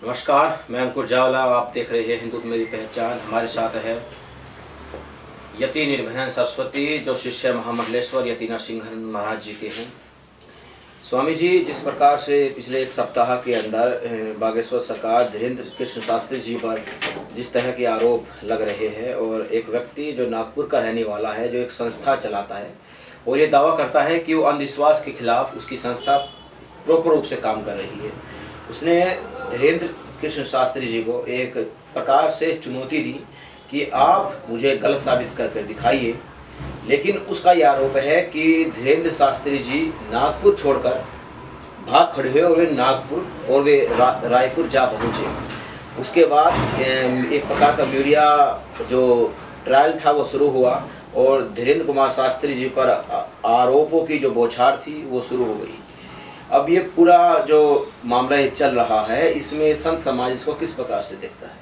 नमस्कार, मैं अंकुर जावला। आप देख रहे हैं हिंदुत्व मेरी पहचान। हमारे साथ है यति निर्भयन सरस्वती, जो शिष्य महामंडलेश्वर यति नरसिंहन महाराज जी के हैं। स्वामी जी, जिस प्रकार से पिछले एक सप्ताह के अंदर बागेश्वर सरकार धीरेन्द्र कृष्ण शास्त्री जी पर जिस तरह के आरोप लग रहे हैं, और एक व्यक्ति जो नागपुर का रहने वाला है, जो एक संस्था चलाता है और ये दावा करता है कि वो अंधविश्वास के खिलाफ उसकी संस्था प्रॉपर रूप से काम कर रही है, उसने धीरेन्द्र कृष्ण शास्त्री जी को एक प्रकार से चुनौती दी कि आप मुझे गलत साबित करके दिखाइए। लेकिन उसका यह आरोप है कि धीरेन्द्र शास्त्री जी नागपुर छोड़कर भाग खड़े हुए और वे नागपुर और वे रायपुर जा पहुँचे। उसके बाद एक प्रकार का मीडिया जो ट्रायल था वो शुरू हुआ और धीरेन्द्र कुमार शास्त्री जी पर आरोपों की जो बौछार थी वो शुरू हो गई। अब ये पूरा जो मामला ये चल रहा है, इसमें संत समाज इसको किस प्रकार से देखता है?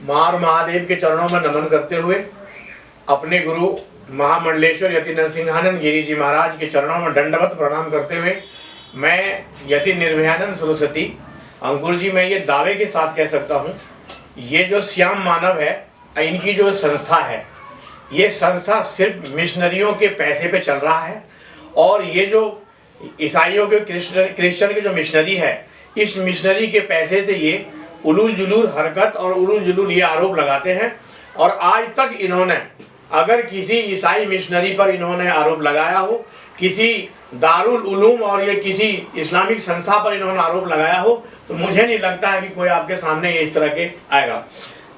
मार महादेव के चरणों में नमन करते हुए, अपने गुरु महामंडलेश्वर यति नरसिंहानंद गिरी जी महाराज के चरणों में दंडवत प्रणाम करते हुए, मैं यति निर्भयानंद सरस्वती अंकुर जी, मैं ये दावे के साथ कह सकता हूँ, ये जो श्याम मानव है, इनकी जो संस्था है, ये संस्था सिर्फ मिशनरियों के पैसे पे चल रहा है। और ये जो ईसाइयों के क्रिश्चियन के जो मिशनरी है, इस मिशनरी के पैसे से ये उलूल जुलूल हरकत और उलूल जुलूल ये आरोप लगाते हैं। और आज तक इन्होंने, अगर किसी ईसाई मिशनरी पर इन्होंने आरोप लगाया हो, किसी दारुल उलूम और ये किसी इस्लामिक संस्था पर इन्होंने आरोप लगाया हो, तो मुझे नहीं लगता है कि कोई आपके सामने इस तरह के आएगा।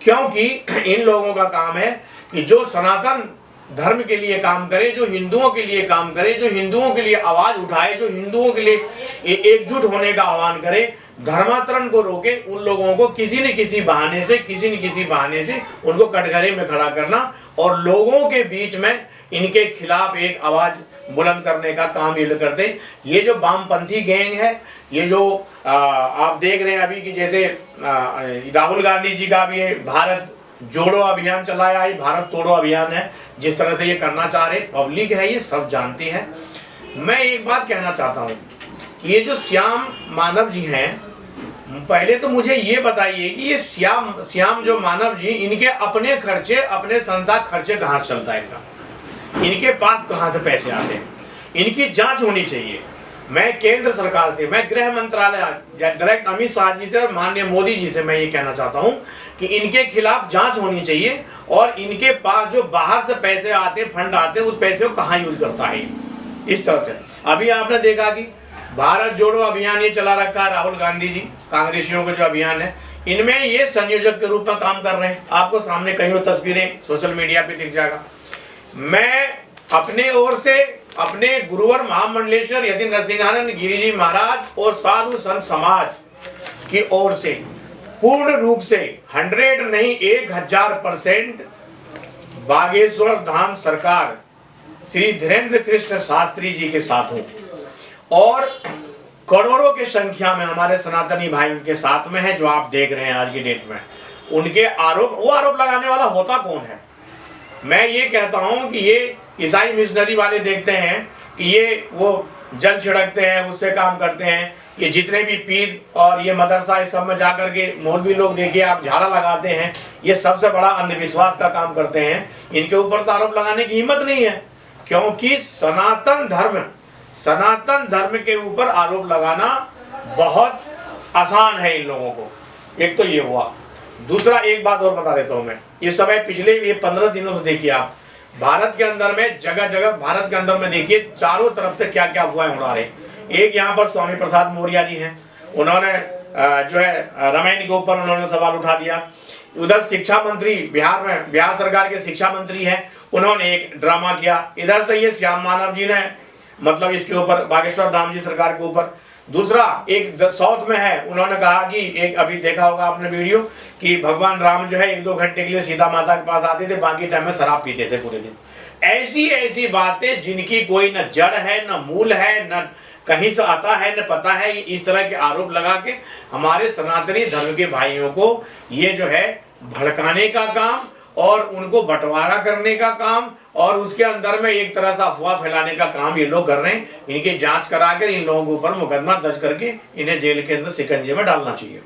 क्योंकि इन लोगों का काम है कि जो सनातन धर्म के लिए काम करे, जो हिंदुओं के लिए काम करे, जो हिंदुओं के लिए आवाज उठाए, जो हिंदुओं के लिए एकजुट होने का आह्वान करे, धर्मांतरण को रोके, उन लोगों को किसी न किसी बहाने से उनको कटघरे में खड़ा करना और लोगों के बीच में इनके खिलाफ एक आवाज बुलंद करने का काम ये लोग करते। ये जो वामपंथी गैंग है, ये जो आप देख रहे हैं अभी कि जैसे राहुल गांधी जी का भी भारत जोड़ो अभियान चलाया, ये भारत तोड़ो अभियान है, जिस तरह से ये करना चाह रहे, पब्लिक है, ये सब जानती है। मैं एक बात कहना चाहता हूँ कि ये जो श्याम मानव जी हैं, पहले तो मुझे ये बताइए कि ये श्याम जो मानव जी, इनके अपने खर्चे, अपने संस्था खर्चे कहाँ से चलता है इनका, इनके पास कहाँ से पैसे आते हैं? इनकी जांच होनी चाहिए। मैं केंद्र सरकार से, मैं गृह मंत्रालय डायरेक्ट अमित शाह जी से और माननीय मोदी जी से मैं ये कहना चाहता हूँ कि इनके खिलाफ जांच होनी चाहिए और इनके पास जो बाहर से पैसे आते, फंड आते, उस पैसे को कहाँ यूज करता है इस तरह से। अभी आपने देखा कि भारत जोड़ो अभियान ये चला रखा है राहुल गांधी जी, कांग्रेसियों का जो अभियान है, इनमें ये संयोजक के रूप में काम कर रहे हैं। आपको सामने कई तस्वीरें सोशल मीडिया पे दिख जाएगा। मैं अपने ओर से, अपने गुरुवर महामंडलेश्वर यति नरसिंहानंद गिरी जी महाराज और साधु संत समाज की ओर से पूर्ण रूप से 100 नहीं 1000% बागेश्वर धाम सरकार श्री धीरेन्द्र कृष्ण शास्त्री जी के साथ हूं और करोड़ों की संख्या में हमारे सनातनी भाई उनके साथ में है, जो आप देख रहे हैं आज की डेट में। उनके वो आरोप लगाने वाला होता कौन है? मैं ये कहता हूं कि ये ईसाई मिशनरी वाले देखते हैं कि ये वो जल छिड़कते हैं, उससे काम करते हैं। ये जितने भी पीर और ये मदरसा इस सब में जाकर के मौलवी लोग देखिए आप झाड़ा लगाते हैं, ये सबसे बड़ा अंधविश्वास का काम करते हैं। इनके ऊपर तो आरोप लगाने की हिम्मत नहीं है, क्योंकि सनातन धर्म के ऊपर आरोप लगाना बहुत आसान है इन लोगों को। एक तो ये हुआ। दूसरा एक बात और बता देता हूं मैं, इस समय पिछले ये 15 दिनों से देखिए आप भारत के अंदर में जगह जगह भारत के अंदर में देखिए चारों तरफ से क्या क्या अफवाहें उड़ा रहे। एक यहाँ पर स्वामी प्रसाद मौर्य जी हैं, उन्होंने जो है रामायण के ऊपर उन्होंने सवाल उठा दिया। उधर शिक्षा मंत्री बिहार सरकार के शिक्षा मंत्री हैं, उन्होंने एक ड्रामा किया। इधर से ये श्याम मानव जी ने मतलब इसके ऊपर बागेश्वर धाम जी सरकार के ऊपर। दूसरा एक साउथ में है, उन्होंने कहा कि एक अभी देखा होगा आपने वीडियो कि भगवान राम जो है 1-2 घंटे के लिए सीता माता के पास आते थे, बाकी टाइम में शराब पीते थे पूरे दिन। ऐसी बातें जिनकी कोई न जड़ है, न मूल है, न कहीं से आता है, न पता है, इस तरह के आरोप लगा के हमारे सनातनी धर्म के भाइयों को ये जो है भड़काने का काम और उनको बंटवारा करने का काम और उसके अंदर में एक तरह से अफवाह फैलाने का काम ये लोग कर रहे हैं। इनकी जांच कराकर इन लोगों के ऊपर मुकदमा दर्ज करके इन्हें जेल के अंदर शिकंजे में डालना चाहिए।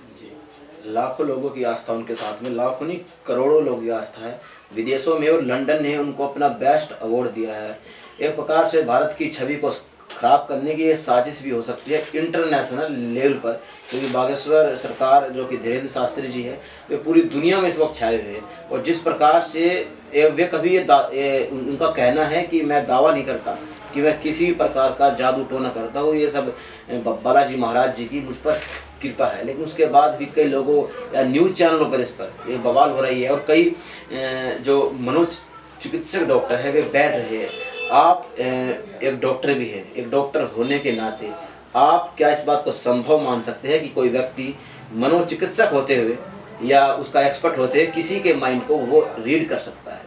लाखों लोगों की आस्था उनके साथ में, लाखों नहीं करोड़ों लोगों की आस्था है। विदेशों में और लंदन ने उनको अपना बेस्ट अवार्ड दिया है। एक प्रकार से भारत की छवि को खराब करने की ये साजिश भी हो सकती है इंटरनेशनल लेवल पर, क्योंकि बागेश्वर सरकार जो कि धीरेन्द्र शास्त्री जी है वे पूरी दुनिया में इस वक्त छाए हुए हैं। और जिस प्रकार से वे कभी उनका कहना है कि मैं दावा नहीं करता कि मैं किसी प्रकार का जादू टोना करता हूँ, ये सब बालाजी महाराज जी की मुझ पर कृपा है। लेकिन उसके बाद भी कई लोगों या न्यूज़ चैनलों पर इस पर एक बवाल हो रही है और कई जो मनोचिकित्सक डॉक्टर है वे बैठ रहे हैं। आप एक डॉक्टर भी है, एक डॉक्टर होने के नाते आप क्या इस बात को संभव मान सकते हैं कि कोई व्यक्ति मनोचिकित्सक होते हुए या उसका एक्सपर्ट होते हुए किसी के माइंड को वो रीड कर सकता है?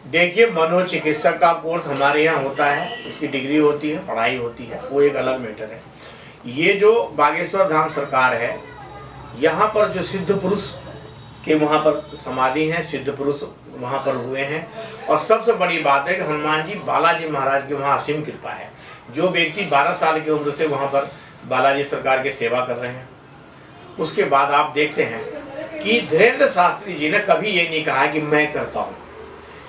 देखिए, मनोचिकित्सक का कोर्स हमारे यहाँ होता है, उसकी डिग्री होती है, पढ़ाई होती है, वो एक अलग मैटर है। ये जो बागेश्वर धाम सरकार है, यहाँ पर जो सिद्ध पुरुष के वहाँ पर समाधि हैं, सिद्ध पुरुष वहाँ पर हुए हैं। और सबसे बड़ी बात है कि हनुमान जी बालाजी महाराज की वहाँ असीम कृपा है। जो व्यक्ति 12 साल की उम्र से वहाँ पर बालाजी सरकार की सेवा कर रहे हैं, उसके बाद आप देखते हैं कि धीरेन्द्र शास्त्री जी ने कभी ये नहीं कहा कि मैं करता हूँ।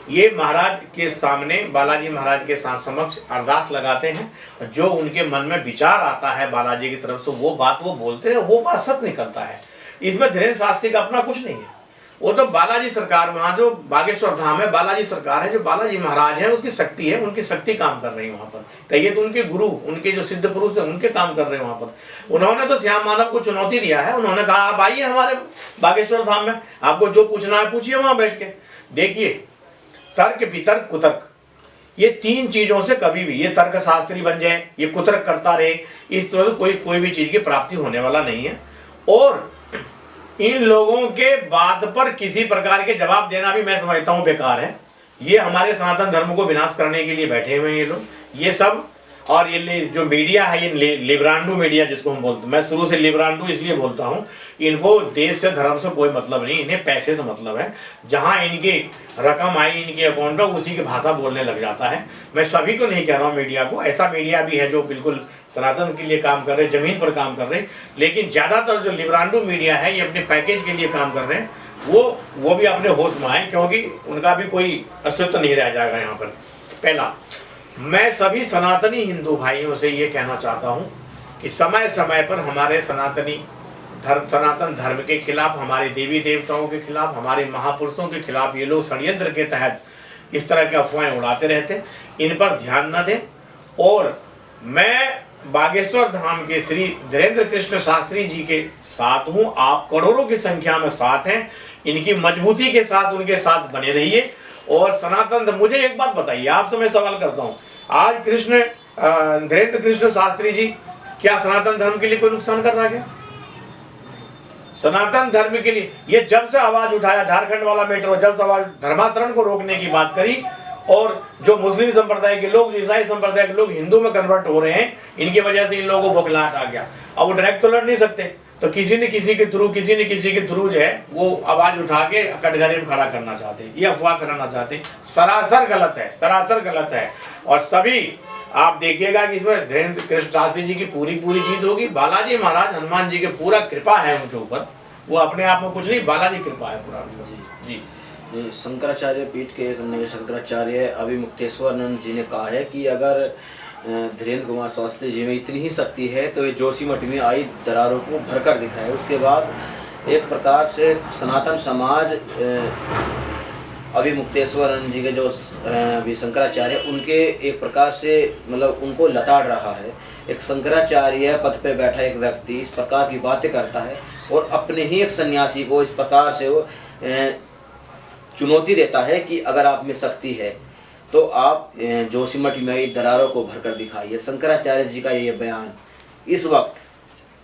ये महाराज के सामने, बालाजी महाराज के समक्ष अरदास लगाते हैं। जो उनके मन में विचार आता है बालाजी की तरफ से, वो बात वो बोलते हैं, वो बात सत्य निकलता है। इसमें धीरेन्द्र शास्त्री का अपना कुछ नहीं है। वो तो बालाजी सरकार, वहाँ जो बागेश्वर धाम है बालाजी सरकार है, जो बालाजी महाराज है उसकी शक्ति है, उनकी शक्ति काम कर रही है वहाँ पर। कहिए तो उनके गुरु, उनके जो सिद्ध पुरुष है उनके काम कर रहे हैं वहाँ पर। उन्होंने तो श्याम मानव को चुनौती दिया है। उन्होंने कहा आप आइए हमारे बागेश्वर धाम में, आपको जो पूछना है पूछिए वहाँ बैठ के। देखिए, तर्क वितर्क कुतर्क, ये 3 चीजों से कभी भी ये तर्क शास्त्री बन जाए, ये कुतर्क करता रहे, इस तरह से कोई भी चीज की प्राप्ति होने वाला नहीं है। और इन लोगों के बात पर किसी प्रकार के जवाब देना भी मैं समझता हूं बेकार है। ये हमारे सनातन धर्म को विनाश करने के लिए बैठे हुए हैं ये लोग, ये सब। और ये जो मीडिया है, ये लिब्रांडू मीडिया जिसको हम बोलते हैं, मैं शुरू से लिब्रांडू इसलिए बोलता हूँ, इनको देश से धर्म से कोई मतलब नहीं, इन्हें पैसे से मतलब है। जहाँ इनकी रकम आई इनके अकाउंट में, उसी की भाषा बोलने लग जाता है। मैं सभी को नहीं कह रहा हूँ, मीडिया को, ऐसा मीडिया भी है जो बिल्कुल सनातन के लिए काम कर रहे, जमीन पर काम कर रहे। लेकिन ज़्यादातर जो लिब्रांडू मीडिया है, ये अपने पैकेज के लिए काम कर रहे हैं। वो भी अपने होश में आए, क्योंकि उनका भी कोई अस्तित्व नहीं रह जाएगा यहाँ पर। पहला, मैं सभी सनातनी हिंदू भाइयों से ये कहना चाहता हूँ कि समय समय पर हमारे सनातन धर्म के खिलाफ, हमारे देवी देवताओं के खिलाफ, हमारे महापुरुषों के खिलाफ ये लोग षड्यंत्र के तहत इस तरह की अफवाहें उड़ाते रहते हैं। इन पर ध्यान न दें। और मैं बागेश्वर धाम के श्री धीरेन्द्र कृष्ण शास्त्री जी के साथ हूँ। आप करोड़ों की संख्या में साथ हैं। इनकी मजबूती के साथ उनके साथ बने रहिए। और सनातन, मुझे एक बात बताइए, आपसे मैं सवाल करता हूँ, आज धीरेन्द्र कृष्ण शास्त्री जी क्या सनातन धर्म के लिए कोई नुकसान कर रहा है? सनातन धर्म के लिए ये जब से आवाज उठाया, झारखंड वाला मैटर, जब से आवाज धर्मांतरण को रोकने की बात करी, और जो मुस्लिम संप्रदाय के लोग, जो ईसाई संप्रदाय के लोग हिंदू में कन्वर्ट हो रहे हैं, इनकी वजह से इन लोगों को बौखलाहट आ गया। अब वो डायरेक्ट तो लड़ नहीं सकते, तो किसी न किसी के थ्रू जो है वो आवाज उठा के कटघरे में खड़ा करना चाहते हैं, ये अफवाह फैलाना चाहते हैं। सरासर गलत है, सरासर गलत है। और सभी आप देखिएगा कि इसमें धीरेन्द्र कृष्ण शास्त्री जी की पूरी जीत होगी। बालाजी महाराज, हनुमान जी के पूरा कृपा है उनके ऊपर, वो अपने आप में कुछ नहीं, बालाजी कृपा है पूरा। जी शंकराचार्य पीठ के एक नए शंकराचार्य अभिमुक्तेश्वरानंद जी ने कहा है कि अगर धीरेन्द्र कुमार शास्त्री जी में इतनी ही शक्ति है तो ये जोशीमठ में आई दरारों को भरकर दिखाए। उसके बाद एक प्रकार से सनातन समाज अभिमुक्तेश्वरानंद जी के जो अभी शंकराचार्य, उनके एक प्रकार से मतलब उनको लताड़ रहा है। एक शंकराचार्य पद पे बैठा एक व्यक्ति इस प्रकार की बातें करता है और अपने ही एक सन्यासी को इस प्रकार से वो चुनौती देता है कि अगर आप में शक्ति है तो आप जोशीमठ में दरारों को भरकर दिखाइए। शंकराचार्य जी का ये बयान इस वक्त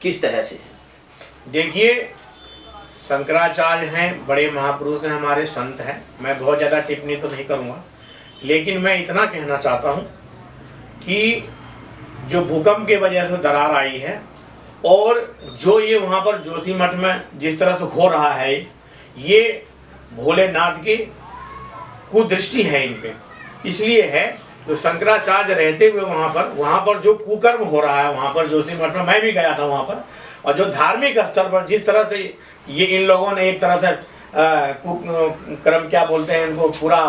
किस तरह से है? देखिए, शंकराचार्य हैं, बड़े महापुरुष हैं, हमारे संत हैं। मैं बहुत ज़्यादा टिप्पणी तो नहीं करूँगा, लेकिन मैं इतना कहना चाहता हूँ कि जो भूकंप की वजह से दरार आई है और जो ये वहाँ पर जोशीमठ में जिस तरह से हो रहा है, ये भोलेनाथ की कुदृष्टि है इन पे। इसलिए है तो शंकराचार्य रहते हुए वहाँ पर जो कुकर्म हो रहा है, वहाँ पर जोशीमठ में मैं भी गया था वहाँ पर, और जो धार्मिक स्तर पर जिस तरह से ये इन लोगों ने एक तरह से कुकर्म क्या बोलते हैं इनको, पूरा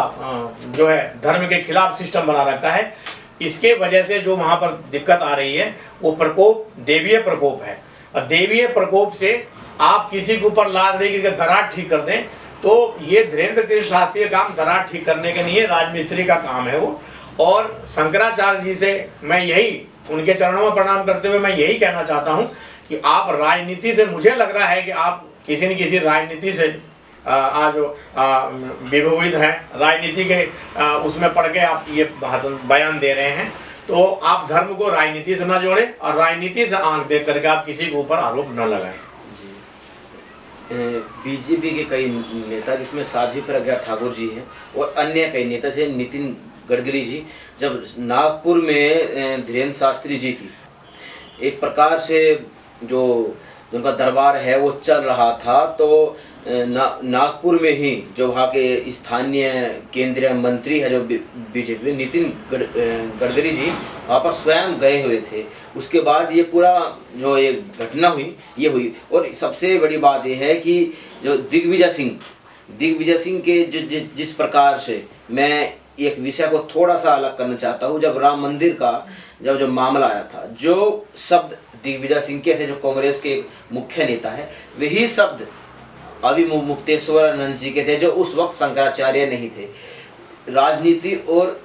जो है धर्म के खिलाफ सिस्टम बना रखा है, इसके वजह से जो वहाँ पर दिक्कत आ रही है वो प्रकोप देवीय प्रकोप है। और देवीय प्रकोप से आप किसी के ऊपर लाद दें, किसी का दरार ठीक कर दें, तो ये धीरेन्द्र कृष्ण शास्त्री का काम दरार ठीक करने का नहीं है, राजमिस्त्री का काम है वो। और शंकराचार्य जी से मैं यही, उनके चरणों में प्रणाम करते हुए मैं यही कहना चाहता हूँ कि आप राजनीति से, मुझे लग रहा है कि आप किसी न किसी राजनीति से आज विभूषित हैं, राजनीति के उसमें पढ़ के आप ये बयान दे रहे हैं, तो आप धर्म को राजनीति से ना जोड़ें और राजनीति से आंख देख करके आप किसी के ऊपर आरोप न लगाएं। बीजेपी के कई नेता जिसमें साध्वी प्रज्ञा ठाकुर जी हैं और अन्य कई नेता से नितिन गडकरी जी, जब नागपुर में धीरेन्द्र शास्त्री जी की एक प्रकार से जो उनका दरबार है वो चल रहा था, तो नागपुर में ही जो वहाँ के स्थानीय केंद्रीय मंत्री है जो बीजेपी नितिन गडकरी जी वहाँ पर स्वयं गए हुए थे। उसके बाद ये पूरा जो ये घटना हुई ये हुई। और सबसे बड़ी बात ये है कि जो दिग्विजय सिंह के जिस प्रकार से, मैं एक विषय को थोड़ा सा अलग करना चाहता हूँ, जब राम मंदिर का जो मामला आया था, जो शब्द दिग्विजय सिंह के थे जो कांग्रेस के मुख्य नेता है, वही शब्द अभी मुक्तेश्वर आनंद जी के थे जो उस वक्त शंकराचार्य नहीं थे। राजनीति और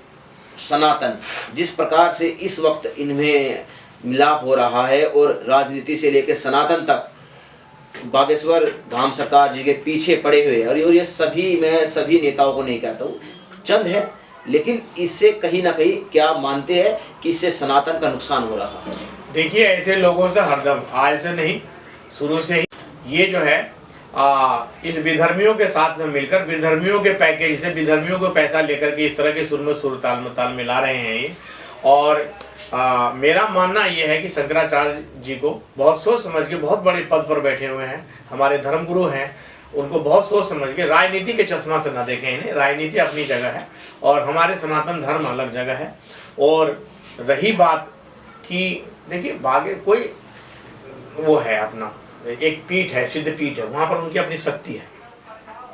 सनातन जिस प्रकार से इस वक्त इनमें मिलाप हो रहा है और राजनीति से लेकर सनातन तक बागेश्वर धाम सरकार जी के पीछे पड़े हुए, और ये सभी, मैं सभी नेताओं को नहीं कहता हूँ, चंद है, लेकिन इससे कहीं ना कहीं क्या मानते हैं कि इससे सनातन का नुकसान हो रहा है। देखिए, ऐसे लोगों से हरदम, आज से नहीं, शुरू से ही ये जो है इस विधर्मियों के साथ में मिलकर, विधर्मियों के पैकेज से विधर्मियों को पैसा लेकर के इस तरह के सुर में सुर ताल मिला रहे हैं ये। और मेरा मानना ये है कि शंकराचार्य जी को बहुत सोच समझ के, बहुत बड़े पद पर बैठे हुए हैं, हमारे धर्मगुरु हैं, उनको बहुत सोच समझ के, राजनीति के चश्मा से ना देखें इन्हें। राजनीति अपनी जगह है और हमारे सनातन धर्म अलग जगह है। और रही बात कि देखिए, बागे कोई वो है अपना एक पीठ है, सिद्ध पीठ है, वहाँ पर उनकी अपनी शक्ति है,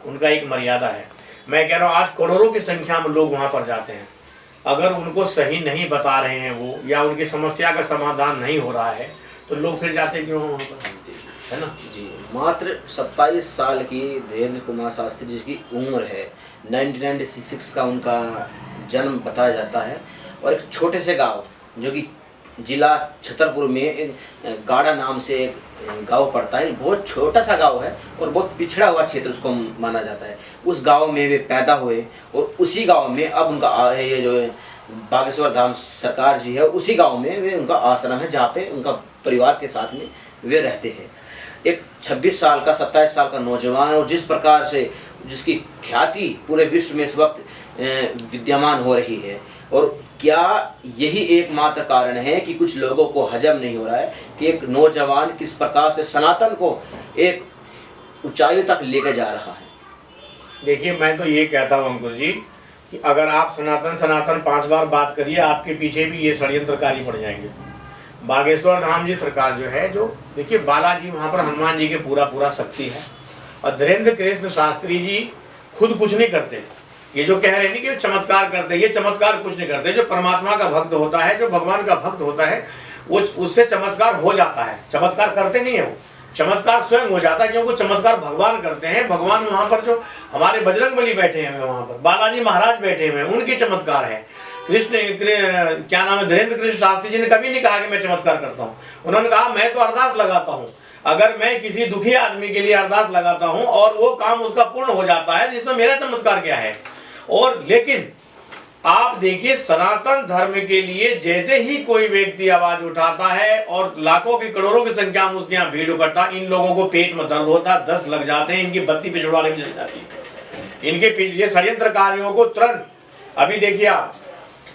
उनका एक मर्यादा है। मैं कह रहा हूँ आज करोड़ों की संख्या में लोग वहाँ पर जाते हैं, अगर उनको सही नहीं बता रहे हैं वो, या उनकी समस्या का समाधान नहीं हो रहा है, तो लोग फिर जाते क्यों वहाँ पर, है ना जी। मात्र 27 साल की धीरेन्द्र कुमार शास्त्री जी की उम्र है, 1996 का उनका जन्म बताया जाता है। और एक छोटे से गांव जो कि जिला छतरपुर में एक गाड़ा नाम से एक गांव पड़ता है, बहुत छोटा सा गांव है और बहुत पिछड़ा हुआ क्षेत्र उसको माना जाता है। उस गांव में वे पैदा हुए और उसी गांव में अब उनका ये जो बागेश्वर धाम सरकार जी है, उसी गांव में वे उनका आश्रम है, जहाँ पे उनका परिवार के साथ में वे रहते हैं। एक 26 साल का 27 साल का नौजवान, और जिस प्रकार से जिसकी ख्याति पूरे विश्व में इस वक्त विद्यमान हो रही है, और क्या यही एकमात्र कारण है कि कुछ लोगों को हजम नहीं हो रहा है कि एक नौजवान किस प्रकार से सनातन को एक ऊंचाई तक लेकर जा रहा है। देखिए, मैं तो ये कहता हूँ अंकुर जी कि अगर आप सनातन 5 बार बात करिए, आपके पीछे भी ये षड्यंत्रकारी पड़ जाएंगे। बागेश्वर धाम जी सरकार जो है, जो देखिए बालाजी वहाँ पर हनुमान जी के पूरा शक्ति है, और धीरेन्द्र कृष्ण शास्त्री जी खुद कुछ नहीं करते। ये जो कह रहे हैं कि चमत्कार करते, ये चमत्कार कुछ नहीं करते। जो परमात्मा का भक्त होता है, जो भगवान का भक्त होता है, वो उससे चमत्कार हो जाता है, चमत्कार करते नहीं है वो, चमत्कार स्वयं हो जाता है, क्योंकि चमत्कार भगवान करते हैं। भगवान वहाँ पर जो हमारे बजरंगबली बैठे हैं, वहाँ पर बालाजी महाराज बैठे हुए हैं, उनके चमत्कार है। क्या नाम है, धीरेन्द्र कृष्ण शास्त्री जी ने कभी नहीं कहा कि मैं चमत्कार करता हूँ। उन्होंने कहा मैं तो अरदास लगाता हूँ, अगर मैं किसी दुखी आदमी के लिए अरदास लगाता हूँ और वो काम उसका पूर्ण हो जाता है, जिसमें मेरा चमत्कार क्या है। और लेकिन आप देखिए, सनातन धर्म के लिए जैसे ही कोई व्यक्ति आवाज उठाता है और लाखों की करोड़ों की संख्या में उसके यहाँ भीड़ इकट्ठा, इन लोगों को पेट में दर्द होता है, 10 लग जाते हैं, इनकी बत्ती पिछड़वाने में चल जाती है। इनके पीछे षड्यंत्रकारियों को तुरंत, अभी देखिए आप,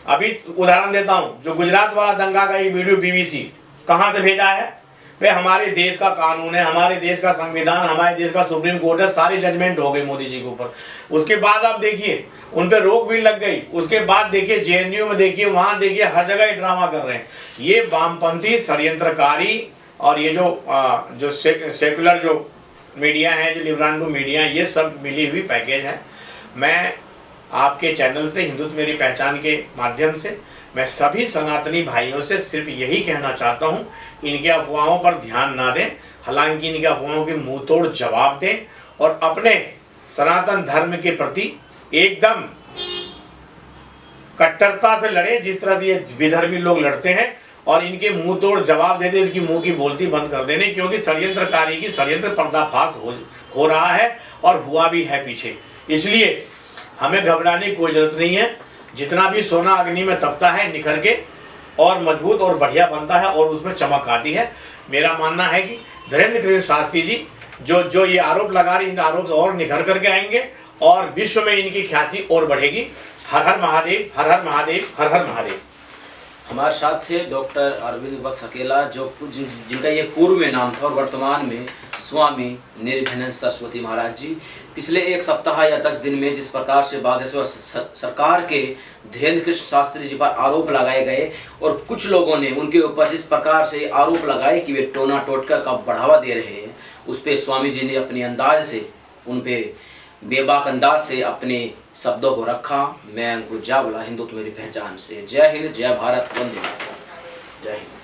अभी उदाहरण देता हूं, जो गुजरात वाला दंगा का ये वीडियो BBC कहां से भेजा है, वे हमारे देश का कानून है, हमारे देश का संविधान, हमारे देश का सुप्रीम कोर्ट है, सारी जजमेंट हो गई मोदी जी के ऊपर। उसके बाद आप देखिए उन पे रोक भी लग गई। उसके बाद देखिए जेएनयू में देखिए, वहां देखिए, हर जगह ये ड्रामा कर रहे हैं। ये वामपंथी षड्यंत्रकारी और ये जो सेकुलर जो मीडिया है, जो लिबरांडो मीडिया, ये सब मिली हुई पैकेज है। मैं आपके चैनल से, हिंदुत्व मेरी पहचान के माध्यम से, मैं सभी सनातनी भाइयों से सिर्फ यही कहना चाहता हूं, इनके अफवाहों पर ध्यान ना दें। हालांकि इनके अफवाहों के मुंह तोड़ जवाब दें और अपने सनातन धर्म के प्रति एकदम कट्टरता से लड़े, जिस तरह से ये विधर्मी लोग लड़ते हैं, और इनके मुंह तोड़ जवाब दे दे, इसकी मुंह की बोलती बंद कर देने। क्योंकि षड्यंत्रकारी की षड्यंत्र पर्दाफाश हो रहा है और हुआ भी है पीछे। इसलिए हमें घबराने की कोई जरूरत नहीं है। जितना भी सोना अग्नि में तपता है, निखर के और मजबूत और बढ़िया बनता है और उसमें चमक आती है। मेरा मानना है कि धीरेन्द्र कृष्ण शास्त्री जी जो ये आरोप लगा रहे, इन आरोप और निखर करके आएंगे और विश्व में इनकी ख्याति और बढ़ेगी। हर हर महादेव, हर हर महादेव, हर हर महादेव। हमारे साथ थे डॉक्टर अरविंद वत्स अकेला, जिनका ये पूर्व में नाम था और वर्तमान में स्वामी निर्भयानंद सरस्वती महाराज जी। पिछले एक सप्ताह या 10 दिन में जिस प्रकार से बागेश्वर सरकार के धीरेन्द्र कृष्ण शास्त्री जी पर आरोप लगाए गए और कुछ लोगों ने उनके ऊपर जिस प्रकार से आरोप लगाए कि वे टोना टोटका का बढ़ावा दे रहे हैं, उस पर स्वामी जी ने अपने अंदाज से, उन पे बेबाक अंदाज से अपने शब्दों को रखा। मैं अंकुर जावला, हिंदुत्व मेरी पहचान से। जय हिंद, जय भारत, वंदे मातरम, जय हिंद।